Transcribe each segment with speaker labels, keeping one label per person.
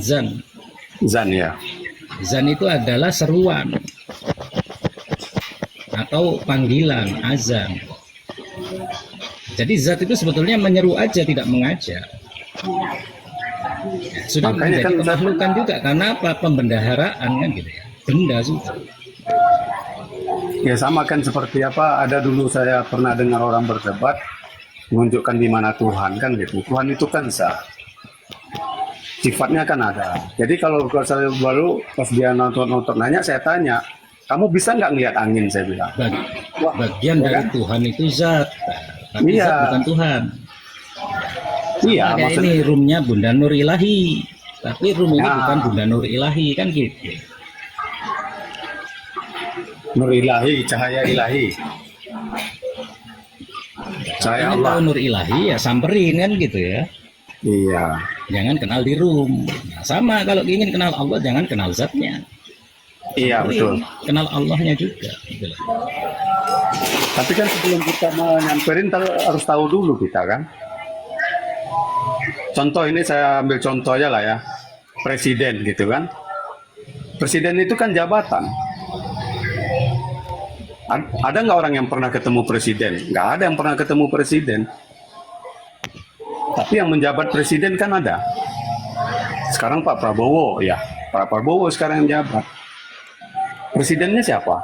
Speaker 1: zan.
Speaker 2: Zan ya.
Speaker 1: Zan itu adalah seruan atau panggilan, azan. Jadi zat itu sebetulnya menyeru aja, tidak mengajak. Sudah
Speaker 2: Makanya
Speaker 1: menjadi
Speaker 2: kan
Speaker 1: kemakhlukan juga, karena apa? Pembendaharaan kan gitu ya. Benda sudah.
Speaker 2: Ya sama kan seperti apa, ada dulu saya pernah dengar orang berdebat menunjukkan di mana Tuhan kan gitu. Tuhan itu kan sah. Sifatnya kan ada. Jadi kalau saya baru pas dia nonton nanya, saya tanya, kamu bisa nggak ngelihat angin? Saya bilang.
Speaker 1: Bagian
Speaker 2: ya
Speaker 1: dari
Speaker 2: kan?
Speaker 1: Tuhan itu zat, tapi
Speaker 2: Iya.
Speaker 1: zat bukan Tuhan.
Speaker 2: Iya,
Speaker 1: Kayak
Speaker 2: maksudnya
Speaker 1: ini roomnya Bunda Nur Ilahi, tapi room ini bukan Bunda Nur Ilahi kan gitu.
Speaker 2: Nur Ilahi, cahaya ilahi. Cahaya
Speaker 1: Ini
Speaker 2: Allah.
Speaker 1: tahu Nur Ilahi ya samperin kan gitu ya.
Speaker 2: Iya.
Speaker 1: Jangan kenal di room. Nah, sama kalau ingin kenal Allah jangan kenal zatnya.
Speaker 2: Iya, betul.
Speaker 1: Kenal Allahnya juga. Gitu.
Speaker 2: Tapi kan sebelum kita nyamperin harus tahu dulu kita kan. Contoh ini saya ambil contoh aja lah ya. Presiden gitu kan. Presiden itu kan jabatan. Ada nggak orang yang pernah ketemu presiden? Nggak ada yang pernah ketemu presiden. Tapi yang menjabat presiden kan ada. Sekarang Pak Prabowo, ya. Pak Prabowo sekarang yang jabat. Presidennya siapa?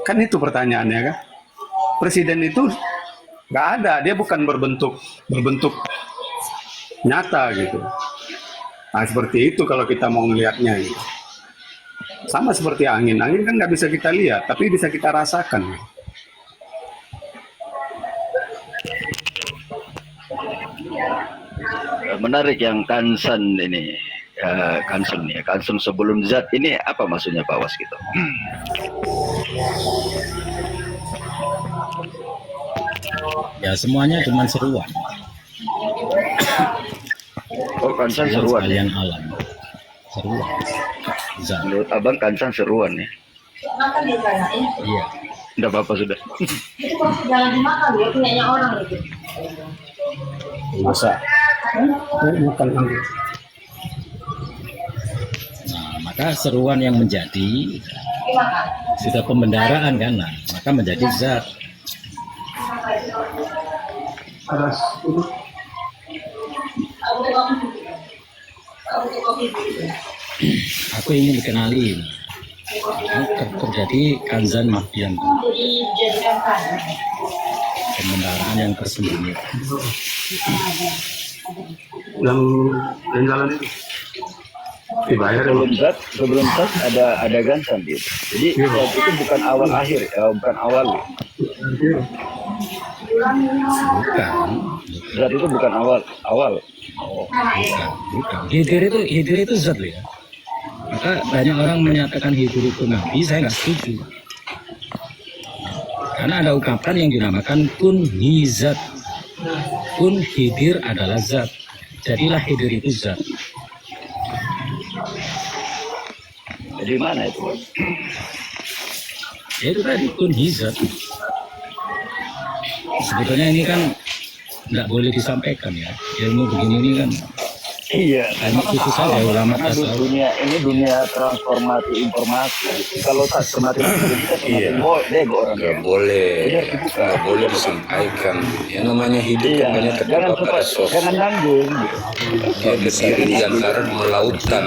Speaker 2: Kan itu pertanyaannya kan. Presiden itu nggak ada, dia bukan berbentuk nyata gitu. Nah seperti itu kalau kita mau melihatnya gitu. Sama seperti angin kan nggak bisa kita lihat, tapi bisa kita rasakan.
Speaker 3: Menarik yang kansan ini, kansun sebelum zat ini apa maksudnya Pak Was gitu?
Speaker 1: Ya semuanya cuma seruan.
Speaker 3: Oh kansan seruan.
Speaker 1: Sekalian alam. Seruan. Zat.
Speaker 3: Menurut abang kansan seruan ya?
Speaker 1: Iya.
Speaker 3: Tidak apa-apa sudah.
Speaker 4: Itu waktu jalan dimakan ya punyanya orang itu.
Speaker 2: Masa? Bukan angin.
Speaker 1: Nah, maka seruan yang menjadi sudah pembendaraan kan, nah, maka menjadi zat. Aku ingin dikenalin. Terjadi kanzan mahdian, pembendaraan yang tersembunyi.
Speaker 2: Yang jalan itu dibayar
Speaker 3: sebelum zat ada kansan gitu. Jadi zat itu bukan awal akhir, bukan awal.
Speaker 1: Bukan.
Speaker 3: Zat itu bukan awal.
Speaker 1: Bukan. Hidir itu zat ya. Maka banyak orang menyatakan hidir itu nabi, saya nggak setuju. Karena ada ungkapan yang dinamakan kun hizat. Kun hidir adalah zat. Jadilah hidir itu zat.
Speaker 3: Jadi mana itu?
Speaker 1: Ya itu tadi kun hizat. Sebetulnya ini kan nggak boleh disampaikan ya. Ilmu begini ini kan.
Speaker 3: Iya.
Speaker 1: Hanya khusus saja ulama tasawuf.
Speaker 3: Dunia transformasi informasi. Kalau transformasi
Speaker 5: Iya. Nggak boleh disampaikan. Yang namanya hidup kan banyak terdapat pada sosok.
Speaker 3: Jangan nanggung.
Speaker 5: Dia berdiri di antara dua lautan.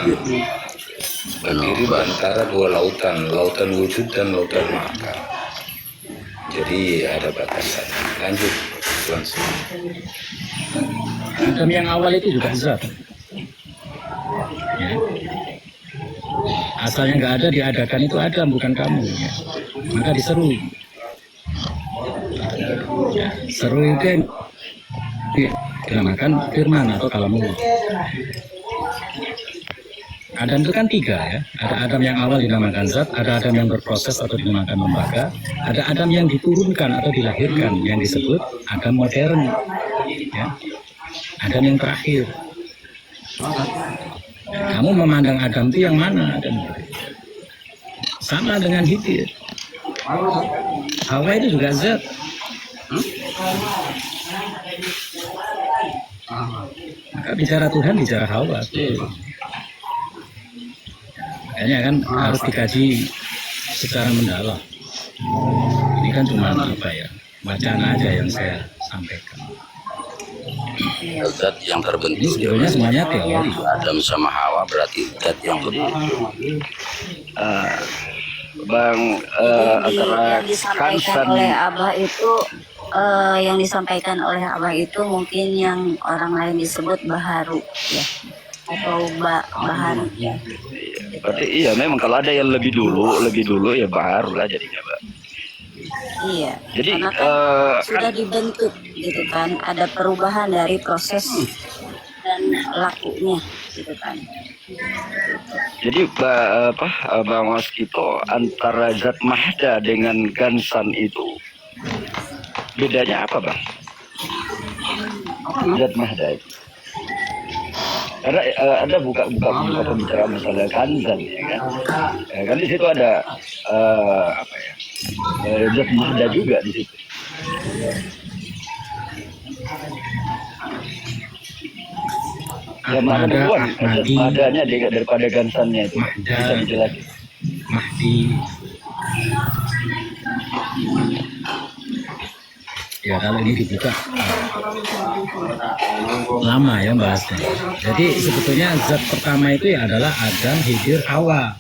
Speaker 5: Berdiri di antara dua lautan, lautan wujud dan lautan makan. Jadi ada batasan. Lanjut, langsung.
Speaker 1: Adam yang awal itu juga zat. Ya. Asalnya nggak ada, diadakan itu Adam, bukan kamu. Ya. Maka diseru. Ya. Seru itu yang dinamakan firman atau kalamullah. Adam itu kan tiga ya. Ada Adam yang awal dinamakan zat, ada Adam yang berproses atau dinamakan lembaga, ada Adam yang diturunkan atau dilahirkan yang disebut Adam modern. Ya. Adam yang terakhir. Kamu memandang Adam itu yang mana? Adam? Sama dengan Hidir. Hawa itu juga zat. Maka bicara Tuhan, bicara Hawa. Makanya kan harus dikaji secara mendalam. Ini kan cuma apa ya, wacana aja yang saya sampaikan.
Speaker 5: Zat yang
Speaker 1: Ini
Speaker 5: terbentuk
Speaker 1: sebetulnya semuanya teori.
Speaker 5: Adam sama Hawa berarti zat yang terbentuk.
Speaker 3: Bang, antara
Speaker 6: yang disampaikan
Speaker 3: Kansan
Speaker 6: oleh Abah itu yang disampaikan oleh Abah itu mungkin yang orang lain disebut baharu ya, atau baharu ya.
Speaker 3: berarti iya memang kalau ada yang lebih dulu ya baru lah jadinya, Pak.
Speaker 6: Iya,
Speaker 3: Jadi,
Speaker 6: karena kan sudah dibentuk gitu kan, ada perubahan dari proses dan lakunya gitu kan.
Speaker 3: Jadi Bang Waskito, antara zat mahda dengan gansan itu bedanya apa, Bang? Zat mahda itu. Karena ada buka pembicaraan masalah kanzan ya kan. Ya, kan di situ ada zat mahda juga di situ. Yang mana
Speaker 1: Mahda,
Speaker 3: duluan zat
Speaker 1: Ahmadi,
Speaker 3: mahdanya daripada gansannya itu
Speaker 1: Mahda.
Speaker 3: bisa dijelaskan.
Speaker 1: Mahdi. Ya kalau ini dibuka lama ya bahasnya. Jadi sebetulnya zat pertama itu ya adalah Adam, Khidir, Hawa.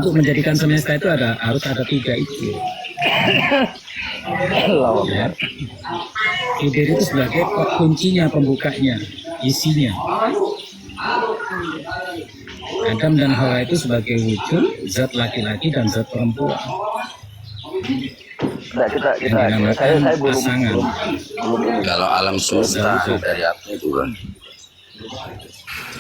Speaker 1: Untuk menjadikan semesta itu harus ada 3 itu. Ya. Khidir itu sebagai kuncinya, pembukanya, isinya. Adam dan Hawa itu sebagai wujud zat laki-laki dan zat perempuan.
Speaker 3: Nah, saya belum
Speaker 1: Pasangan.
Speaker 5: Kalau alam semesta dari apa itu kan?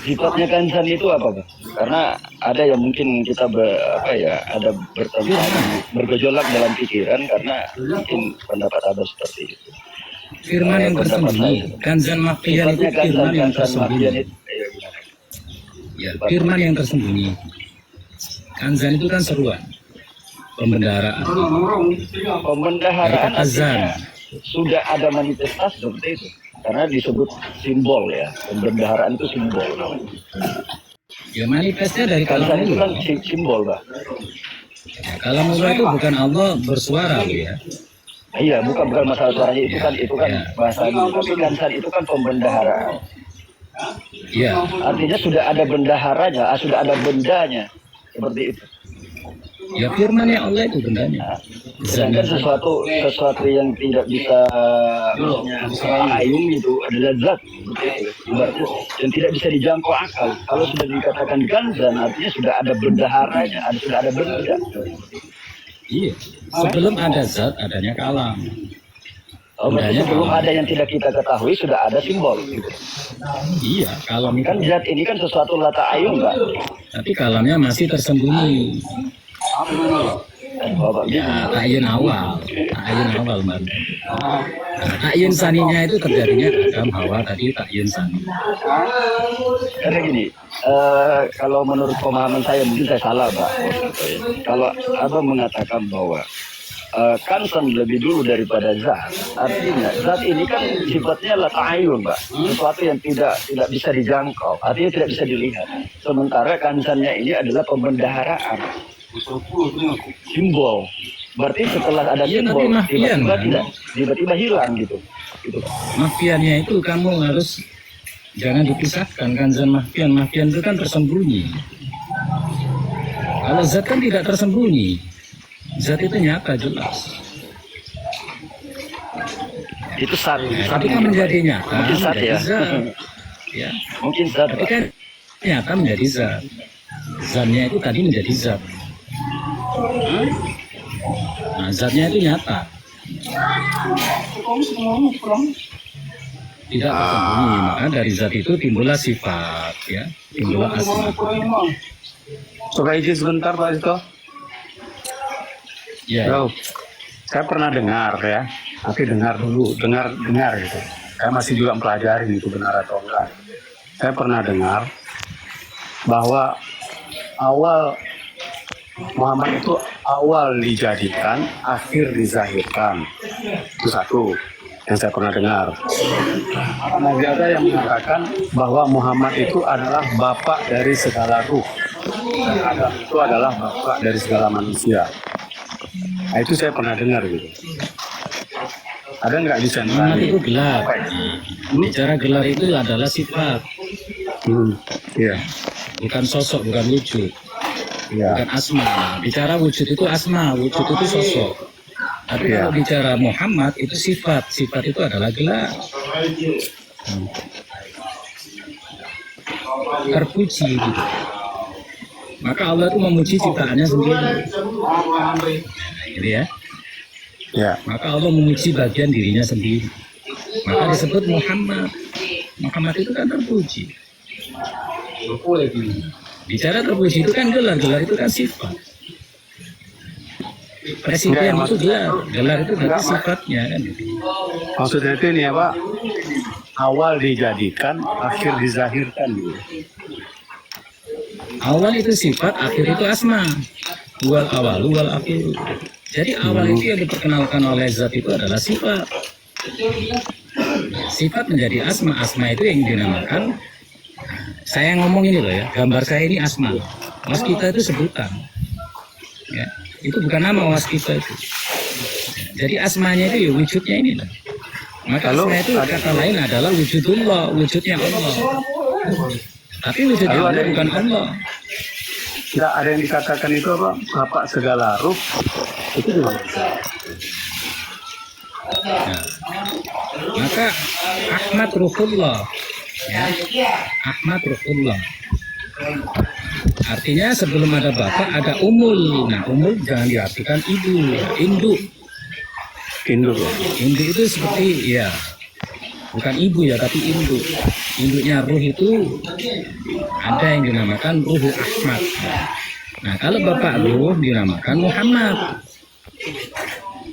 Speaker 3: sifatnya kansan itu apa, Bang? Karena ada yang mungkin kita ada bergejolak dalam pikiran karena mungkin pendapat Abah seperti itu.
Speaker 1: Firman yang tersembunyi, kanzan mafian itu
Speaker 3: Sifatnya
Speaker 1: firman yang
Speaker 3: kansan mafian
Speaker 1: tersembunyi.
Speaker 3: itu.
Speaker 1: Ya, firman yang tersembunyi. Kanzan itu kan seruan, pembendaharaan.
Speaker 3: Pembendaharaan
Speaker 1: Dari azan.
Speaker 3: artinya sudah ada manifestasi seperti itu. Karena disebut simbol ya, pembendaharaan itu simbol.
Speaker 1: Ya manifestnya dari
Speaker 3: Kansan itu kan
Speaker 1: kalam
Speaker 3: simbol, Bang.
Speaker 1: Ya, kalamullah itu bukan Allah bersuara loh ya.
Speaker 3: Iya, bukan masalah suaranya itu kan
Speaker 1: Ya.
Speaker 3: bahasanya. Tapi kansan itu kan pembendaharaan.
Speaker 1: Ya,
Speaker 3: Artinya sudah ada bendaharanya, sudah ada bendanya. Seperti itu.
Speaker 1: ya firman yang Allah itu bendanya.
Speaker 3: Sedangkan sesuatu yang tidak bisa ayung itu adalah zat. Ibaratnya yang tidak bisa dijangkau akal. Kalau sudah dikatakan kanzan, artinya sudah ada bendaharanya, sudah ada benda.
Speaker 1: Iya. Sebelum ada zat, adanya kalam.
Speaker 3: Berarti sebelum ada yang tidak kita ketahui, sudah ada simbol. Gitu.
Speaker 1: Iya, kalam itu.
Speaker 3: Kan zat ini kan sesuatu lata ayung, Pak.
Speaker 1: Tapi kalamnya masih tersembunyi. Ya, ta'yin awal, Mbak. Nah, ta'yin saninya itu terjadinya Adam, Hawa tadi ta'yin sani.
Speaker 3: Karena gini, kalau menurut pemahaman saya mungkin saya salah, Pak. Kalau Abang mengatakan bahwa kansan lebih dulu daripada zat, artinya zat ini kan sifatnya la ta'ayun, Pak. Sesuatu yang tidak bisa dijangkau, artinya tidak bisa dilihat. Sementara kansannya ini adalah pembendaharaan, simbol. Berarti setelah ada
Speaker 1: Iya,
Speaker 3: simbol,
Speaker 1: tapi mafian,
Speaker 3: tiba-tiba hilang gitu.
Speaker 1: Mafiannya itu kamu harus jangan dipisahkan kanzan mafian. Mafian itu kan tersembunyi. Kalau zat kan tidak tersembunyi. Zat itu nyata jelas.
Speaker 3: Itu zat.
Speaker 1: Tapi kan menjadi nyata,
Speaker 3: Mungkin zat
Speaker 1: menjadi
Speaker 3: ya.
Speaker 1: zat. Ya.
Speaker 3: Mungkin zat.
Speaker 1: Tapi
Speaker 3: Pak.
Speaker 1: kan nyata menjadi zat. Zatnya itu tadi menjadi zat. Nah, zatnya itu nyata. Tidak tersembunyi. Maka dari zat itu timbullah sifat, ya, timbullah asma.
Speaker 2: Coba izin sebentar Pak Zito.
Speaker 1: Ya.
Speaker 2: Bro, saya pernah dengar ya, tapi dengar gitu. Saya masih juga mempelajari itu benar atau enggak. Saya pernah dengar bahwa awal Muhammad itu awal dijadikan, akhir dizahirkan. Itu satu. yang saya pernah dengar. Masih ada yang mengatakan bahwa Muhammad itu adalah bapak dari segala ruh. Dan Adam itu adalah bapak dari segala manusia. Nah, itu saya pernah dengar gitu. Ada nggak di sana?
Speaker 1: Muhammad itu gelar. Bicara gelar itu adalah sifat,
Speaker 2: Iya,
Speaker 1: bukan sosok, bukan wujud,
Speaker 2: iya.
Speaker 1: bukan asma. Bicara wujud itu asma, wujud itu sosok. Tapi
Speaker 2: Iya.
Speaker 1: kalau bicara Muhammad itu sifat, sifat itu adalah gelar. Terpuji gitu. Maka Allah itu memuji ciptaannya sendiri. Gitu ya.
Speaker 2: Ya,
Speaker 1: Maka Allah memuji bagian dirinya sendiri. Maka disebut Muhammad. Muhammad itu kan terpuji. Bicara terpuji itu kan gelar, gelar itu kan sifat. Presiden itu gelar itu berarti sifatnya kan.
Speaker 2: maksudnya itu ini ya Pak, awal dijadikan, akhir dizahirkan gitu.
Speaker 1: Awal itu sifat, akhir itu asma. Wal awal, wal akhir. Jadi awal itu yang diperkenalkan oleh zat itu adalah sifat. Sifat menjadi asma, asma itu yang dinamakan. Saya ngomong ini loh ya, gambar saya ini asma. Was kita itu sebutan. Ya, itu bukan nama was kita itu. Jadi asmanya itu ya wujudnya ini loh. Maka asma itu kata lain adalah wujudullah, wujudnya Allah. Tapi wujudnya
Speaker 2: Lalu
Speaker 1: Allah bukan Allah.
Speaker 2: Tidak ada yang dikatakan itu apa? Bapak segala ruh. Itu gimana?
Speaker 1: Nah, maka Ahmad Ruhullah, ya, Ahmad Ruhullah. Artinya sebelum ada bapak ada umul. Nah, umul jangan diartikan ibu, ya, induk.
Speaker 2: Induk ya.
Speaker 1: Induk itu seperti ya, bukan ibu ya, tapi induk. Induknya ruh itu ada yang dinamakan ruhul Ahmad. Nah, kalau bapak ruh dinamakan Muhammad.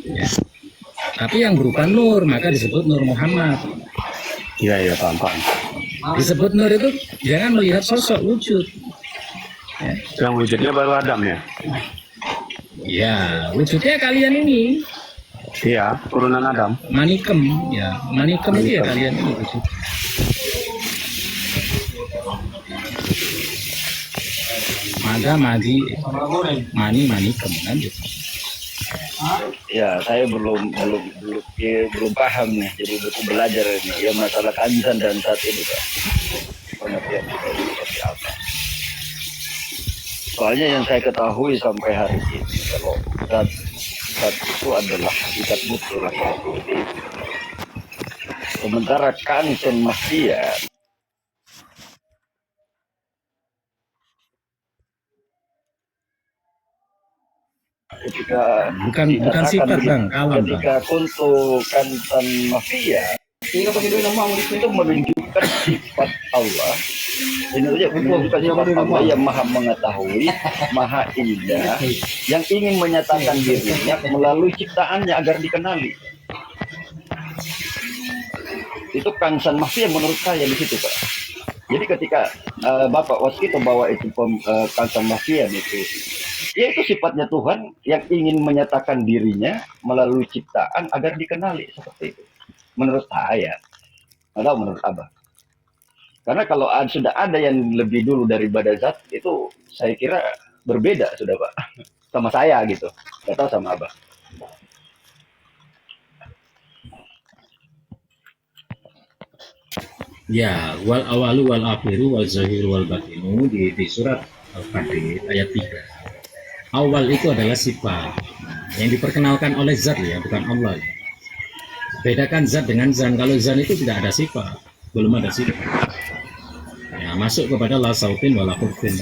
Speaker 1: Ya. Tapi yang berupa nur, maka disebut Nur Muhammad.
Speaker 2: Iya, iya, paham.
Speaker 1: Disebut nur itu jangan melihat sosok wujud. Ya,
Speaker 2: Yang wujudnya baru Adam ya?
Speaker 1: ya wujudnya kalian ini.
Speaker 2: Iya, turunan Adam.
Speaker 1: Manikem, ya manikem itu ya kalian ini wujud. Mada, madi, mani, manikem kan gitu.
Speaker 3: Ya, saya belum paham nih, jadi butuh belajar ini. Ya masalah kansan dan saat ini, Pak. Pengertian kita ini seperti apa? Soalnya yang saya ketahui sampai hari ini, kalau zat itu adalah hakikat betul. Sementara kansan makhfiyah ketika
Speaker 1: Bukan sifat bang, kawan bang.
Speaker 3: ketika untuk kansan mafia itu menunjukkan sifat Allah. Ini saja bukan sifat Allah yang maha mengetahui, maha indah, yang ingin menyatakan dirinya melalui ciptaannya agar dikenali. Itu kansan mafia menurut saya di situ, Pak. Jadi ketika Bapak Waskito bawa itu kansan mafia itu, ya itu sifatnya Tuhan yang ingin menyatakan dirinya melalui ciptaan agar dikenali, seperti itu. Menurut saya, atau menurut Abah. Karena kalau sudah ada yang lebih dulu daripada zat, itu saya kira berbeda sudah Pak. Sama saya gitu, nggak tahu sama Abah.
Speaker 1: Ya, wal awalu wal akhiru wal zahiru wal batinu di surat Al-Fatih ayat 3. Awal itu adalah sifat yang diperkenalkan oleh zat ya, bukan Allah. Ya. Bedakan zat dengan zan. Kalau zan itu tidak ada sifat, belum ada sifat. Ya, masuk kepada la sautin wala hurfin.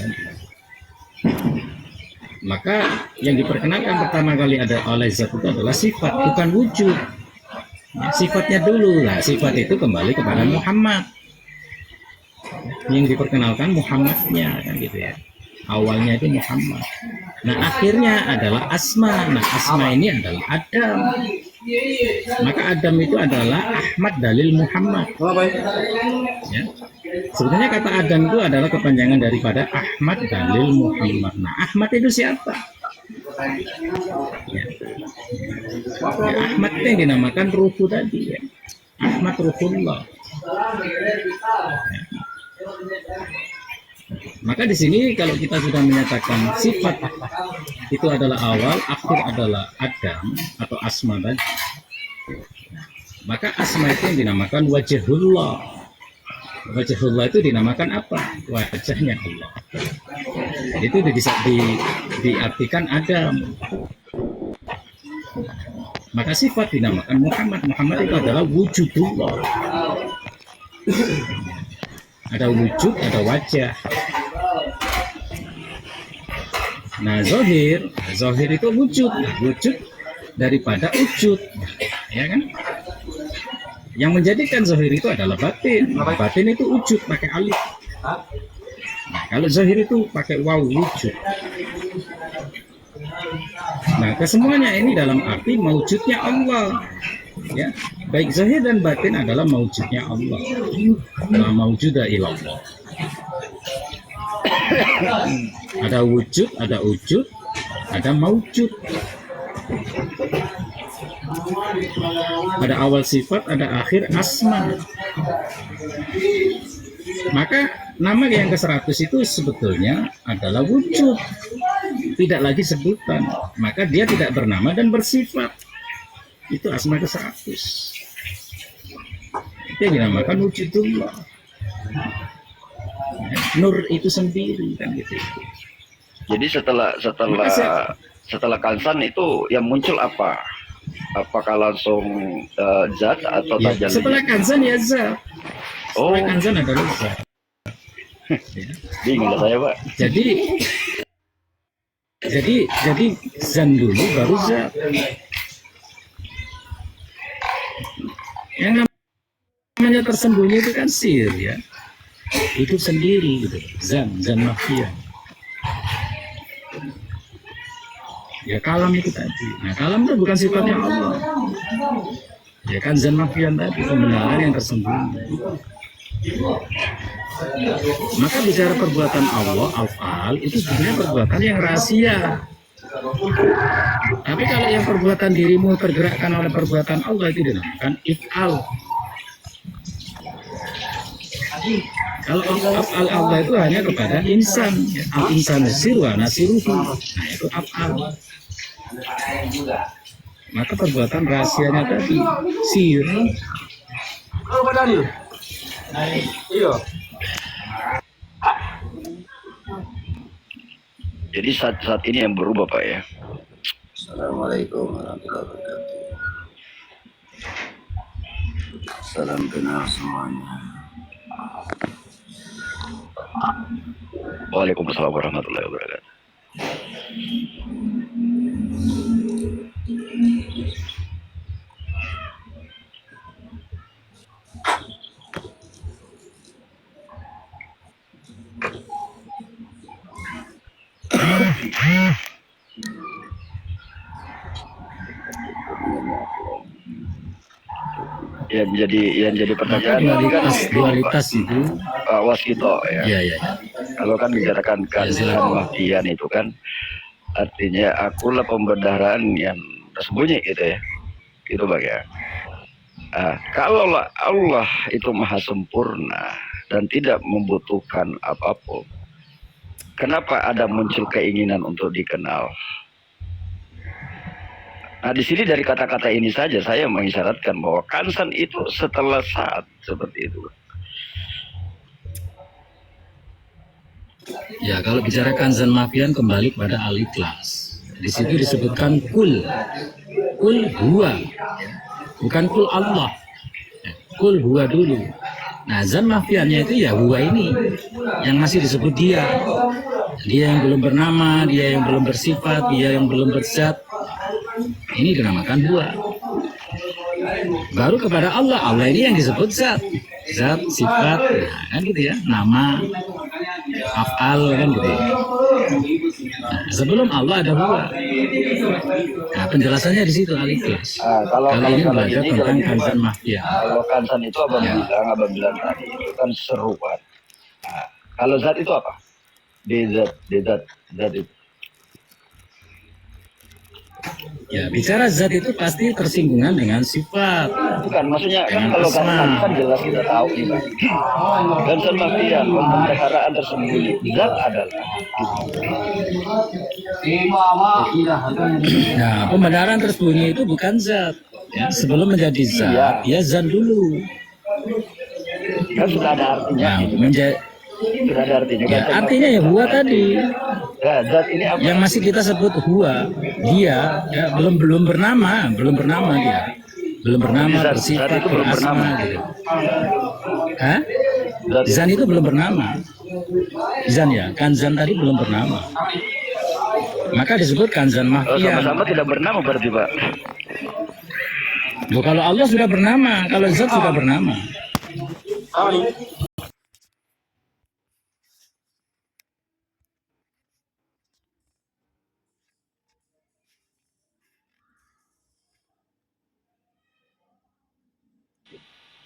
Speaker 1: Maka yang diperkenalkan pertama kali ada oleh zat itu adalah sifat, bukan wujud. Ya, sifatnya dulu lah. Sifat itu kembali kepada Muhammad. Yang diperkenalkan Muhammadnya kan gitu ya. Awalnya itu Muhammad. Nah akhirnya adalah asma. Nah asma ini adalah Adam. Maka Adam itu adalah Ahmad dalil Muhammad. Ya. Sebenarnya kata Adam itu adalah kepanjangan daripada Ahmad dalil Muhammad. Nah Ahmad itu siapa? Ya, Ahmad itu yang dinamakan ruhu tadi ya. Ahmad ruhullah. Maka di sini kalau kita sudah menyatakan sifat itu adalah awal, akhir adalah Adam atau asma tadi, maka asma itu yang dinamakan wajhullah. Wajhullah itu dinamakan apa? Wajahnya Allah. Itu diartikan Adam. Maka sifat dinamakan Muhammad. Muhammad itu adalah wujudullah. Ada wujud, ada wajah. Nah, zohir itu wujud. Nah, wujud daripada wujud, ya kan? Yang menjadikan zohir itu adalah batin. Batin itu wujud pakai alif. Nah, kalau zohir itu pakai waw, wujud. Nah, kesemuanya ini dalam arti mewujudnya Allah. Ya, baik zahir dan batin adalah mewujudnya Allah. La mawjuda illallah. Ada wujud, ada wujud, ada mawjud. Ada awal sifat, ada akhir asma. Maka nama yang ke-100 itu sebetulnya adalah wujud, tidak lagi sebutan. Maka dia tidak bernama dan bersifat. Itu asma ke-100. Itu yang dinamakan wujudullah. Nur itu sendiri kan gitu.
Speaker 3: Jadi setelah kansan itu yang muncul apa? Apakah langsung zat atau
Speaker 1: Ya,
Speaker 3: tajalli?
Speaker 1: setelah kansan ya zat.
Speaker 3: Oh,
Speaker 1: Setelah kansan adalah zat.
Speaker 3: bingung lah saya, Pak.
Speaker 1: Jadi zan dulu baru zat. Yang namanya tersembunyi itu kan sir ya. Itu sendiri gitu. Zan mafia. Ya kalam itu tadi. Nah, kalam itu bukan sifatnya Allah. Ya kan zan mafia tadi, pembenaran yang tersembunyi. Maka bicara perbuatan Allah, af'al, itu sebenarnya perbuatan yang rahasia. Tapi kalau yang perbuatan dirimu tergerakkan oleh perbuatan Allah itu dinamakan if'al. Kalau af'al Allah itu hanya kepada insan, al-insan sirwa nasiruhu. Nah itu af'al. Maka perbuatan rahasianya tadi sir.
Speaker 3: Jadi saat ini yang berubah, Pak ya.
Speaker 7: Assalamualaikum warahmatullahi wabarakatuh. Salam kenal semuanya.
Speaker 3: Waalaikumsalam warahmatullahi wabarakatuh. Yang jadi pertanyaan
Speaker 1: Dualitas itu.
Speaker 3: Waskito ya.
Speaker 1: Iya.
Speaker 3: Kalau kan bicarakan kematian itu kan artinya akulah pembenaran yang tersembunyi gitu ya. Itu bagian. Kalau Allah itu maha sempurna dan tidak membutuhkan apapun, kenapa ada muncul keinginan untuk dikenal? Nah, di sini dari kata-kata ini saja saya mengisyaratkan bahwa kansan itu setelah saat seperti itu.
Speaker 1: Ya, kalau bicara kanzan mafian kembali pada al-ikhlas. Di situ disebutkan kul huwa, bukan kul Allah. Kul huwa dulu. Nah, zan mafiannya itu ya huwa ini, yang masih disebut dia. Dia yang belum bernama, dia yang belum bersifat, dia yang belum berzat. Ini dinamakan huwa. Baru kepada Allah, Allah ini yang disebut zat, sifat, nah, kan gitu ya, nama, af'al kan gitu ya. Nah, sebelum Allah ada huwa. Nah, penjelasannya di situ al-ikhlas.
Speaker 3: Kalau
Speaker 1: ini belajar tentang kanzan mahfiyah.
Speaker 3: Kalau kansan itu abang bilang tadi itu kan seruan. Nah, kalau zat itu apa? Zat itu.
Speaker 1: Ya, bicara zat itu pasti tersinggungan dengan sifat.
Speaker 3: Bukan, maksudnya kan
Speaker 1: Dengan
Speaker 3: kalau
Speaker 1: asma.
Speaker 3: kan jelas kita tahu nih Pak. Kansan mafia, pemeliharaan tersembunyi. Zat adalah
Speaker 1: Nah, pembenaran tersembunyi itu bukan zat. Ya, sebelum menjadi zat,
Speaker 3: Iya.
Speaker 1: ya zat dulu.
Speaker 3: kan sudah ada artinya.
Speaker 1: Nah,
Speaker 3: Sudah ada artinya.
Speaker 1: ya,
Speaker 3: Kansan
Speaker 1: artinya ya huwa tadi.
Speaker 3: Ya, zat ini apa?
Speaker 1: Yang masih kita sebut huwa, dia ya, belum bernama dia. Belum bernama,
Speaker 3: Zat
Speaker 1: bersifat,
Speaker 3: itu belum
Speaker 1: berasma
Speaker 3: bernama.
Speaker 1: gitu. Hah?
Speaker 3: Zat
Speaker 1: Zan itu belum bernama. Zan ya, kanzan tadi belum bernama. Maka disebut kanzan mahfian.
Speaker 3: sama-sama tidak bernama berarti Pak.
Speaker 1: Loh, kalau Allah sudah bernama, kalau zat sudah bernama.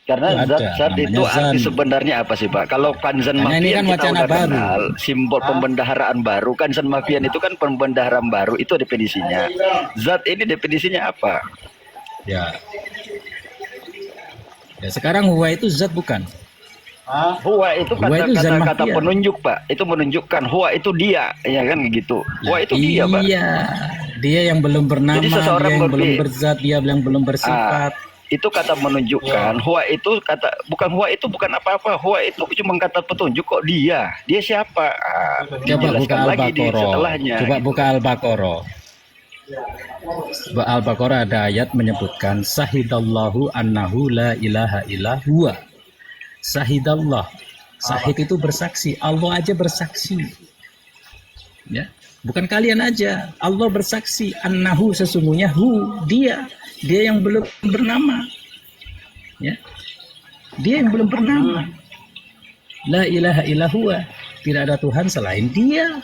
Speaker 3: Karena
Speaker 1: Itu ada,
Speaker 3: zat
Speaker 1: namanya
Speaker 3: itu arti
Speaker 1: zan.
Speaker 3: sebenarnya apa sih Pak? Kalau kanzan
Speaker 1: Karena ini
Speaker 3: mafian
Speaker 1: kan
Speaker 3: kita
Speaker 1: wacana
Speaker 3: udah
Speaker 1: baru.
Speaker 3: kenal, simbol pembendaharaan baru. Kanzan mafian itu kan pembendaharaan baru, itu definisinya. Zat ini definisinya apa?
Speaker 1: Ya. Ya, sekarang huwa itu zat bukan?
Speaker 3: Huwa itu
Speaker 1: Huwa itu zat
Speaker 3: kata
Speaker 1: mahfian.
Speaker 3: penunjuk Pak. Itu menunjukkan huwa itu dia, ya kan gitu. Huwa itu dia Pak.
Speaker 1: Iya, dia yang belum bernama,
Speaker 3: Jadi
Speaker 1: dia
Speaker 3: seseorang
Speaker 1: yang belum
Speaker 3: berpikir-
Speaker 1: berzat, dia yang belum bersifat.
Speaker 3: Itu kata menunjukkan. Huwa itu kata huwa itu bukan apa-apa. Huwa itu cuma kata petunjuk kok dia. Dia siapa?
Speaker 1: Coba buka
Speaker 3: Dijelaskan lagi di
Speaker 1: Al-Baqarah.
Speaker 3: setelahnya.
Speaker 1: Coba buka Al-Baqarah. Coba Al-Baqarah ada ayat menyebutkan sahidallahu annahu la ilaha illa huwa. Sahidallah. Sahid itu bersaksi. Allah aja bersaksi. Ya. Bukan kalian aja. Allah bersaksi annahu sesungguhnya dia yang belum bernama. Ya. Dia yang belum bernama. La ilaha illa huwa. Tidak ada Tuhan selain dia.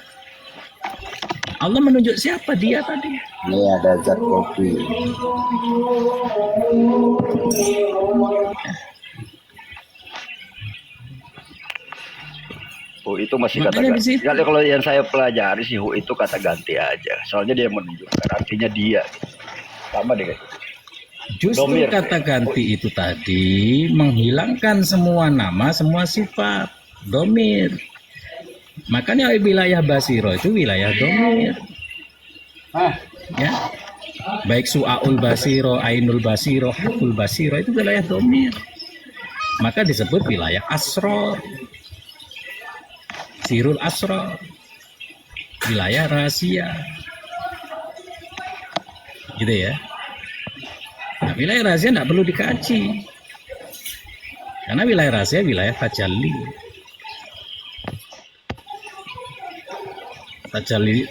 Speaker 1: Allah menunjuk siapa dia tadi?
Speaker 7: Ini ada zat kopi.
Speaker 3: Hu itu masih kata
Speaker 1: Makanya di
Speaker 3: ganti.
Speaker 1: situ.
Speaker 3: Kalau yang saya pelajari sih hu itu kata ganti aja. Soalnya dia menunjukkan artinya dia. Sama deh guys.
Speaker 1: Justru
Speaker 3: Domir.
Speaker 1: kata ganti itu tadi menghilangkan semua nama, semua sifat. Domir. Makanya wilayah basiro itu wilayah domir. Ya. Baik su'aul basiro, ainul basiro, hakul basiro itu wilayah domir. Maka disebut wilayah asror. Sirul asror. Wilayah rahasia. Gitu ya. Nah, wilayah rahasia tidak perlu dikaji. Karena wilayah rahasia wilayah tajalli. Tajalli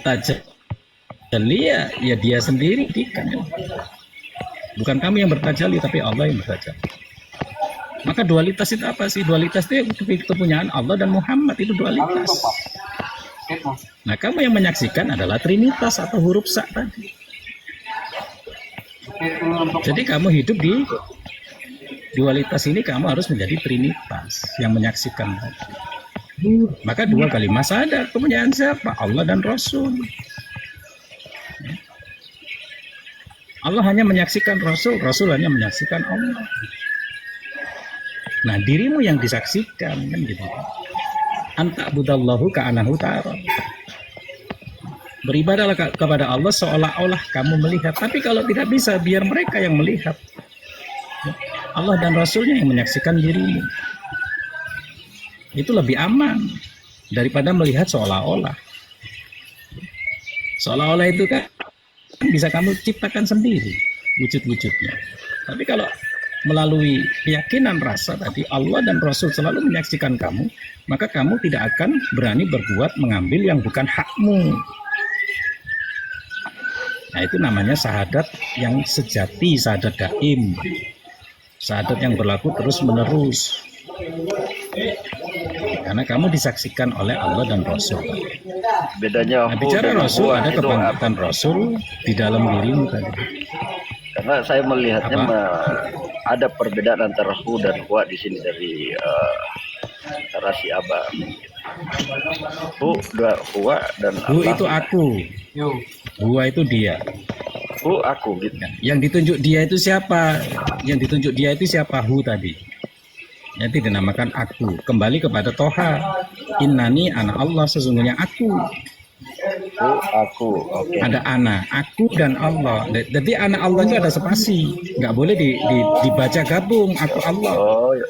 Speaker 1: ya dia sendiri kan. Bukan kami yang bertajalli tapi Allah yang bertajalli. Maka dualitas itu apa sih? Dualitas itu kepunyaan Allah dan Muhammad, itu dualitas. Nah, kamu yang menyaksikan adalah trinitas atau huruf sa tadi. Jadi kamu hidup di dualitas ini, kamu harus menjadi trinitas yang menyaksikan. Maka dua kalimat sadar, kepunyaan siapa? Allah dan Rasul. Allah hanya menyaksikan Rasul, Rasul hanya menyaksikan Allah. Nah, dirimu yang disaksikan kan gitu. Anta budallahu ka'anahu ta'ala. Beribadahlah kepada Allah seolah-olah kamu melihat. Tapi kalau tidak bisa, biar mereka yang melihat. Allah dan Rasulnya yang menyaksikan dirimu. Itu lebih aman daripada melihat seolah-olah. Seolah-olah itu kan bisa kamu ciptakan sendiri wujud-wujudnya. Tapi kalau melalui keyakinan rasa tadi Allah dan Rasul selalu menyaksikan kamu, maka kamu tidak akan berani berbuat mengambil yang bukan hakmu. Nah, itu namanya syahadat yang sejati, syahadat daim, syahadat yang berlaku terus menerus, karena kamu disaksikan oleh Allah dan Rasul.
Speaker 3: Bedanya
Speaker 1: Nah,
Speaker 3: hu
Speaker 1: bicara
Speaker 3: dengan
Speaker 1: Rasul,
Speaker 3: huwa
Speaker 1: ada
Speaker 3: itu apa?
Speaker 1: kebangkitan Rasul di dalam dirimu tadi.
Speaker 3: Karena saya melihatnya
Speaker 1: Apa?
Speaker 3: ada perbedaan antara hu dan huwa di sini dari rasi Abah. Hu, huwa dan
Speaker 1: Hu
Speaker 3: Allah.
Speaker 1: itu aku, huwa itu dia.
Speaker 3: Hu Hu aku gitu.
Speaker 1: Yang ditunjuk dia itu siapa? Yang ditunjuk dia itu siapa? Hu tadi. Nanti dinamakan aku. Kembali kepada Toha. Innani ana Allah, sesungguhnya aku.
Speaker 3: Hu aku. Oke.
Speaker 1: Ada ana, aku dan Allah. Jadi ana Allah itu ada spasi. Nggak boleh dibaca gabung. Aku Allah.
Speaker 3: Oh, ya.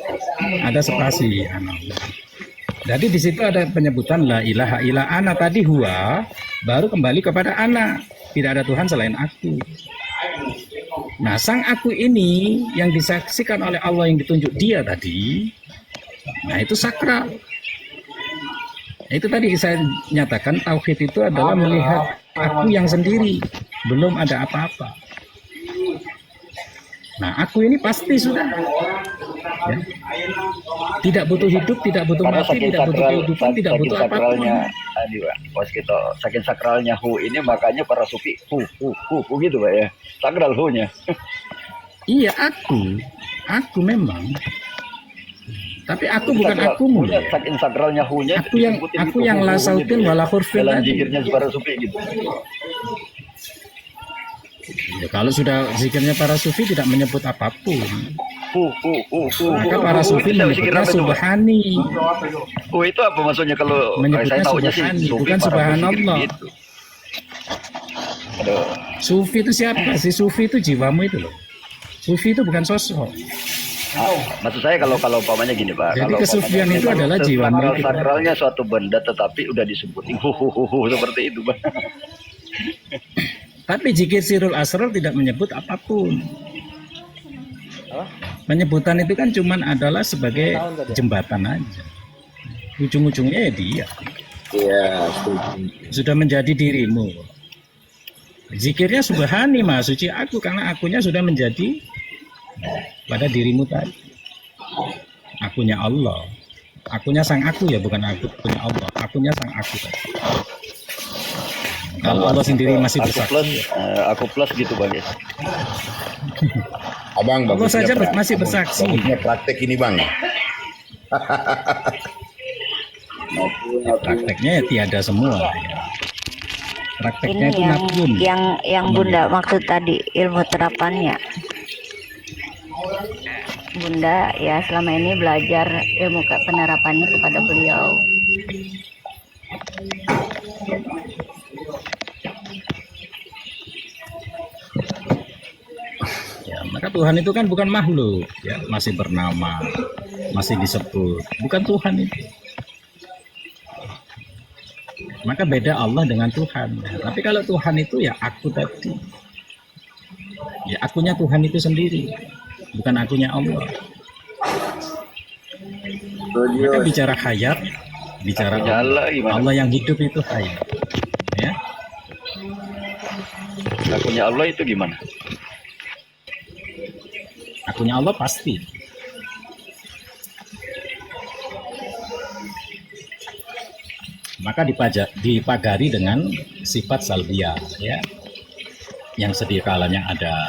Speaker 1: Ada spasi. Ana Allah. Jadi di situ ada penyebutan la ilaha illa ana tadi huwa, baru kembali kepada ana. Tidak ada Tuhan selain aku. Nah, sang aku ini yang disaksikan oleh Allah yang ditunjuk dia tadi, nah itu sakral. Itu tadi saya nyatakan tauhid itu adalah melihat aku yang sendiri, belum ada apa-apa. Nah, aku ini pasti sudah. Ya. Tidak butuh hidup, tidak butuh
Speaker 3: Karena
Speaker 1: mati, tidak butuh kehidupan, tidak
Speaker 3: saking
Speaker 1: butuh apapun.
Speaker 3: sakralnya tadi Pak, pas kita saking sakralnya hu ini makanya para sufi hu gitu Pak ya. Sakral hu-nya.
Speaker 1: Iya, aku memang. Tapi aku bukan aku
Speaker 3: Hu-nya, saking sakralnya hu-nya.
Speaker 1: Aku yang la sautin wala hurfin
Speaker 3: Jalan
Speaker 1: tadi.
Speaker 3: zikirnya para sufi gitu.
Speaker 1: Ya, kalau sudah zikirnya para sufi tidak menyebut apapun,
Speaker 3: Hu.
Speaker 1: maka para sufi
Speaker 3: Itu
Speaker 1: menyebutnya
Speaker 3: zikir apa itu, Pak?
Speaker 1: subhani,
Speaker 3: Hu itu apa maksudnya kalau
Speaker 1: menyebutnya
Speaker 3: saya tahunya sih
Speaker 1: subhani,
Speaker 3: sufi
Speaker 1: bukan
Speaker 3: para
Speaker 1: subhanallah.
Speaker 3: berzikir gitu. Aduh.
Speaker 1: Sufi itu siapa? Si sufi itu jiwamu itu loh. Sufi itu bukan sosok.
Speaker 3: Maksud saya kalau umpamanya gini Pak.
Speaker 1: Jadi
Speaker 3: kalau
Speaker 1: kesufian
Speaker 3: umpamanya
Speaker 1: itu adalah jiwa milik kita.
Speaker 3: sakralnya suatu benda tetapi udah disebutin hu seperti itu Pak.
Speaker 1: Tapi jikir sirul asrar tidak menyebut apapun. Penyebutan itu kan cuman adalah sebagai jembatan aja. Ujung-ujungnya ya dia.
Speaker 7: Iya, setuju.
Speaker 1: Sudah menjadi dirimu. Zikirnya subhani, maha suci aku, karena akunya sudah menjadi pada dirimu tadi. Akunya Allah. Akunya sang aku ya, bukan akunya Allah. Akunya sang aku tadi. Kalau Allah sendiri masih bersaksi.
Speaker 3: Aku plus gitu Bang ya.
Speaker 7: Abang,
Speaker 1: Allah
Speaker 7: bagusnya
Speaker 1: saja masih bersaksi.
Speaker 7: Bagusnya praktek ini Bang.
Speaker 1: Prakteknya ya tiada semua. Prakteknya
Speaker 6: Ini
Speaker 1: itu nafsun.
Speaker 6: yang Bunda maksud tadi ilmu terapannya. Bunda ya selama ini belajar ilmu penerapannya kepada beliau.
Speaker 1: Ya, maka Tuhan itu kan bukan makhluk, ya, masih bernama, masih disebut, bukan Tuhan itu. Maka beda Allah dengan Tuhan. Tapi kalau Tuhan itu ya aku tadi, ya akunya Tuhan itu sendiri, bukan akunya Allah. Maka bicara hayat, bicara
Speaker 3: Allah gimana?
Speaker 1: Allah yang hidup itu hayat, ya.
Speaker 3: Akunya Allah itu gimana?
Speaker 1: Akunya Allah pasti. Maka dipagari dengan sifat salbiyah, ya, yang sedia kalanya ada,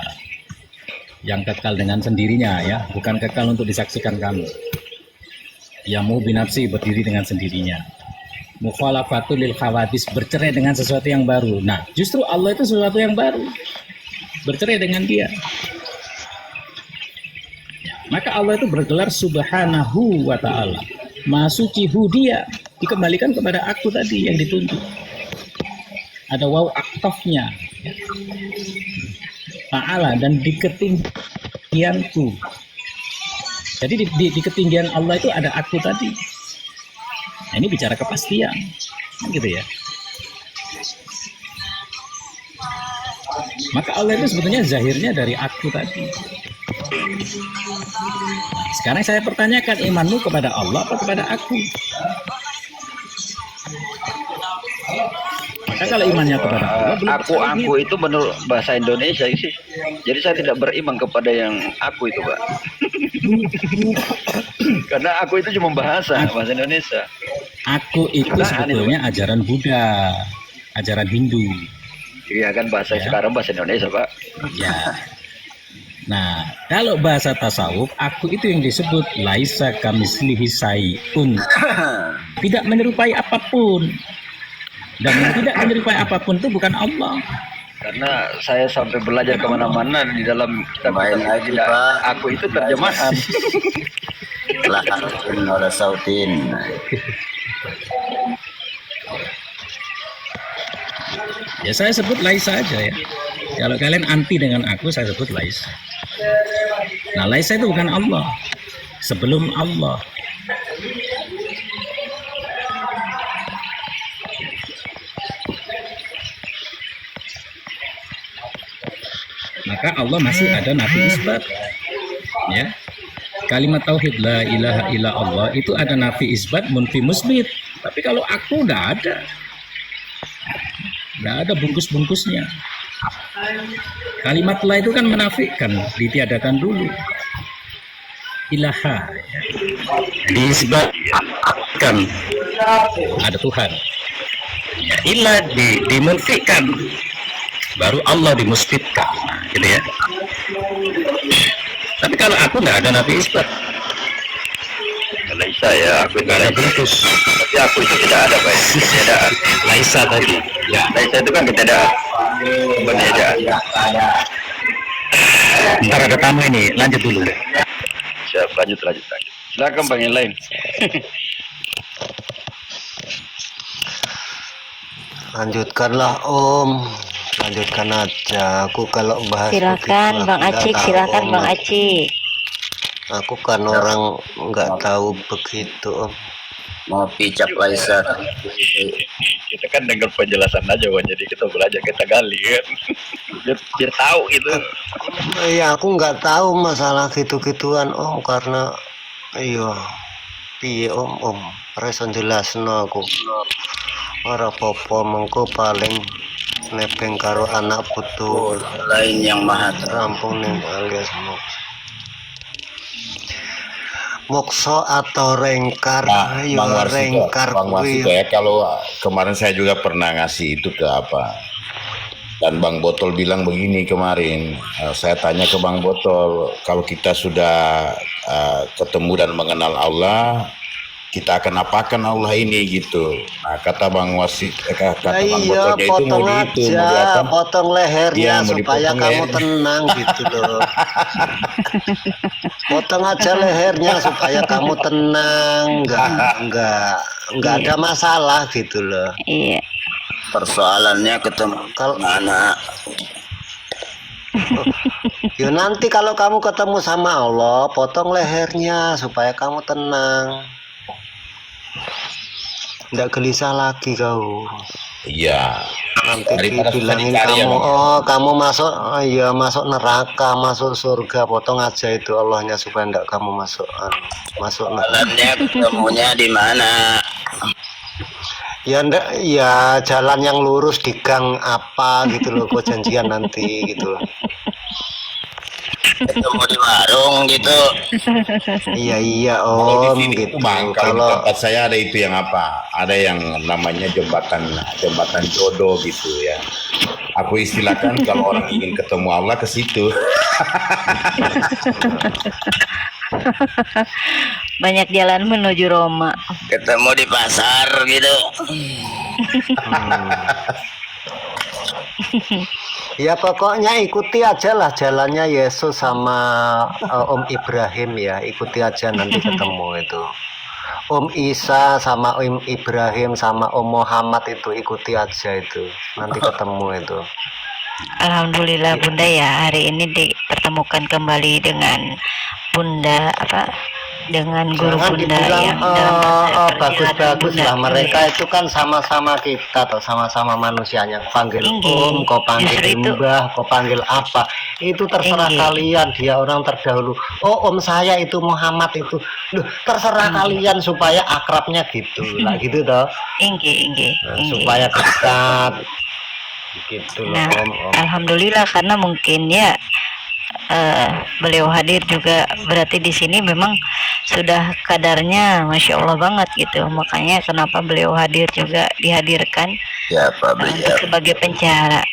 Speaker 1: yang kekal dengan sendirinya, ya, bukan kekal untuk disaksikan kamu. Yang mau binafsi berdiri dengan sendirinya. Mukhalafatul lil khawadis, bercerai dengan sesuatu yang baru. Nah, justru Allah itu sesuatu yang baru, bercerai dengan dia. Maka Allah itu bergelar subhanahu wa ta'ala, maha suci hu dia, dikembalikan kepada aku tadi yang ditunjuk. Ada waw aktofnya, ta'ala, dan di ketinggianku. Jadi di ketinggian Allah itu ada aku tadi. Nah, ini bicara kepastian, gitu ya. Maka Allah itu sebetulnya zahirnya dari aku tadi. Sekarang saya pertanyakan, imanmu kepada Allah atau kepada aku? Maka kalau imannya kepada Allah, belum
Speaker 3: Aku itu menurut bahasa Indonesia sih. Jadi saya tidak beriman kepada yang aku itu Pak. Karena aku itu cuma bahasa Indonesia.
Speaker 1: Aku itu sebetulnya ajaran Buddha, ajaran Hindu.
Speaker 3: Iya kan bahasa
Speaker 1: Ya.
Speaker 3: sekarang bahasa Indonesia Pak.
Speaker 1: Ya. Nah, kalau bahasa tasawuf, aku itu yang disebut laisa kamislihi syai'un. Tidak menyerupai apapun. Dan yang tidak menyerupai apapun itu bukan Allah.
Speaker 3: Karena saya sampai belajar kemana-mana di dalam
Speaker 7: Main lagi, Pak.
Speaker 3: Aku itu terjemahan.
Speaker 7: Lah ada sautin.
Speaker 1: Ya saya sebut lais saja ya. Kalau kalian anti dengan aku, saya sebut lais. Nah, lais itu bukan Allah. Sebelum Allah. Maka Allah masih ada nafi isbat. Ya. Kalimat tauhid la ilaha illa Allah itu ada nafi isbat, munfi musbit. Tapi kalau aku enggak ada. Enggak ada bungkus-bungkusnya. Kalimat la itu kan menafikan, ditiadakan dulu. Ilaha ya. Diisbatkan ada Tuhan. Ya, ilah dimunfikan, baru Allah dimusbitkan, gitu ya. Tapi kalau aku nggak ada nafi isbat.
Speaker 3: Laisa ya, aku
Speaker 1: Nggak ada bungkus.
Speaker 3: tapi aku itu tidak ada, Pak. Ketiadaan.
Speaker 1: Laisa tadi. Ya.
Speaker 3: Laisa itu kan ketiadaan. Ketiadaan.
Speaker 1: Ntar ada tamu ini, lanjut dulu.
Speaker 3: Siap, lanjut. Silakan Bang yang lain.
Speaker 8: Lanjutkanlah Om, lanjutkan aja. Aku kalau bahas
Speaker 6: Silakan
Speaker 8: begitu,
Speaker 6: Bang
Speaker 8: aku
Speaker 6: Acik,
Speaker 8: nggak
Speaker 6: silakan
Speaker 8: tahu,
Speaker 6: Bang
Speaker 8: Om.
Speaker 6: Acik.
Speaker 8: Aku kan orang nggak tahu begitu Om.
Speaker 7: Mau picap Laisa.
Speaker 3: Kita kan dengar penjelasan aja, Wan. Jadi kita belajar, kita gali kan. biar tahu gitu.
Speaker 8: Iya, aku nggak tahu masalah gitu-gituan Om, karena iya piye Om reson jelasno aku. Ora apa-apa mengko paling nebeng karo anak putu
Speaker 7: Lain yang maha
Speaker 8: rampung ning alias mokso atau rengkar. Ayo rengkar
Speaker 7: Bang
Speaker 8: kuwi.
Speaker 7: Warsito ya, kalau kemarin saya juga pernah ngasih itu ke apa, dan Bang Botol bilang begini kemarin, saya tanya ke Bang Botol, kalau kita sudah ketemu dan mengenal Allah, kita akan apakan Allah ini gitu. Nah, kata Bang kata Bang
Speaker 8: Iya,
Speaker 7: Botolnya itu
Speaker 8: potong
Speaker 7: mau
Speaker 8: aja,
Speaker 7: itu, mau apa?
Speaker 8: potong lehernya
Speaker 7: Iya, mau
Speaker 8: supaya
Speaker 7: dipotong
Speaker 8: kamu
Speaker 7: leher.
Speaker 8: tenang gitu loh. Potong aja lehernya supaya kamu tenang, nggak ada masalah gitu loh.
Speaker 6: Iya.
Speaker 7: Persoalannya ketemu
Speaker 8: Kalau
Speaker 7: mana?
Speaker 8: ya nanti kalau kamu ketemu sama Allah, potong lehernya supaya kamu tenang. Nggak gelisah lagi kau.
Speaker 7: Iya.
Speaker 8: Nanti
Speaker 7: Daripada susah
Speaker 8: dibilangin
Speaker 7: dicari ya,
Speaker 8: kamu,
Speaker 7: Bang.
Speaker 8: oh kamu masuk, oh, iya masuk neraka, masuk surga, potong aja itu Allahnya supaya enggak kamu masuk neraka.
Speaker 7: Jalannya ketemunya di mana?
Speaker 8: Ya enggak, ya jalan yang lurus di gang apa gitu loh, kok janjian nanti gitu.
Speaker 7: Ketemu di warung gitu.
Speaker 8: Iya
Speaker 7: Kalau
Speaker 8: Om
Speaker 7: di sini
Speaker 8: gitu.
Speaker 7: itu Bang, kalau di tempat saya ada itu yang apa? Ada yang namanya jembatan jodoh gitu ya. Aku istilahkan kalau orang ingin ketemu Allah ke situ.
Speaker 6: Banyak jalan menuju Roma.
Speaker 7: Ketemu di pasar gitu.
Speaker 8: Ya pokoknya ikuti aja lah jalannya Yesus sama Om Ibrahim ya, ikuti aja nanti ketemu itu. Om Isa sama Om Ibrahim sama Om Muhammad itu ikuti aja itu, nanti ketemu itu.
Speaker 6: Alhamdulillah Bunda ya, hari ini dipertemukan kembali dengan Bunda dengan guru
Speaker 8: Jangan
Speaker 6: Bunda
Speaker 8: dibilang
Speaker 6: yang dalam
Speaker 8: bagus-bagus
Speaker 6: Bunda.
Speaker 8: lah, mereka itu kan sama-sama kita atau sama-sama manusianya, panggil
Speaker 6: Tinggi.
Speaker 8: Om, kau panggil
Speaker 6: Justru itu.
Speaker 8: Mbah, kau panggil apa, itu terserah
Speaker 6: Tinggi.
Speaker 8: kalian, dia orang terdahulu. Oh Om saya itu Muhammad itu, loh, terserah kalian supaya akrabnya gitu lah gitu toh.
Speaker 6: Inggi.
Speaker 8: Nah, supaya dekat gitu loh
Speaker 6: Nah,
Speaker 8: Om.
Speaker 6: alhamdulillah karena mungkin ya beliau hadir juga berarti di sini memang sudah kadarnya Masya Allah banget gitu, makanya kenapa beliau hadir juga dihadirkan
Speaker 7: Siapa
Speaker 6: untuk
Speaker 7: beliau?
Speaker 6: sebagai pencara.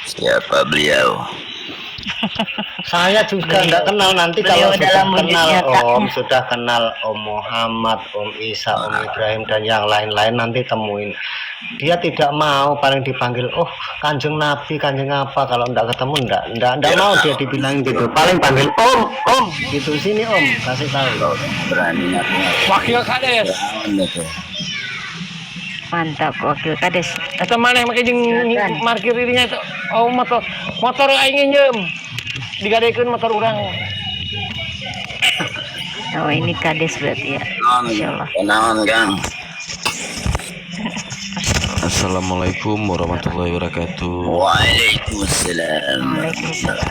Speaker 7: Siapa beliau?
Speaker 8: Saya juga
Speaker 6: Beliau-
Speaker 8: nggak kenal, nanti
Speaker 6: beliau
Speaker 8: kalau sudah
Speaker 6: dalam wujud
Speaker 8: kenal
Speaker 6: nyata.
Speaker 8: Om, sudah kenal Om Muhammad, Om Isa, Om Ibrahim dan yang lain-lain nanti temuin. dia tidak mau paling dipanggil kanjeng Nabi, kanjeng apa, kalau enggak ketemu enggak mau dia dibilangin gitu, paling panggil om gitu, sini om, kasih tahu.
Speaker 3: Berani
Speaker 9: Wakil Kades.
Speaker 6: Mantap Wakil Kades.
Speaker 9: Eta mana yang make jeung parkir dirinya itu. Oh motor aing njem. Digadekeun motor urang.
Speaker 6: Oh ini Kades berarti ya. Insyaallah.
Speaker 3: Kenaon Kang.
Speaker 10: Assalamualaikum warahmatullahi wabarakatuh.
Speaker 3: Waalaikumsalam.
Speaker 6: Waalaikumsalam.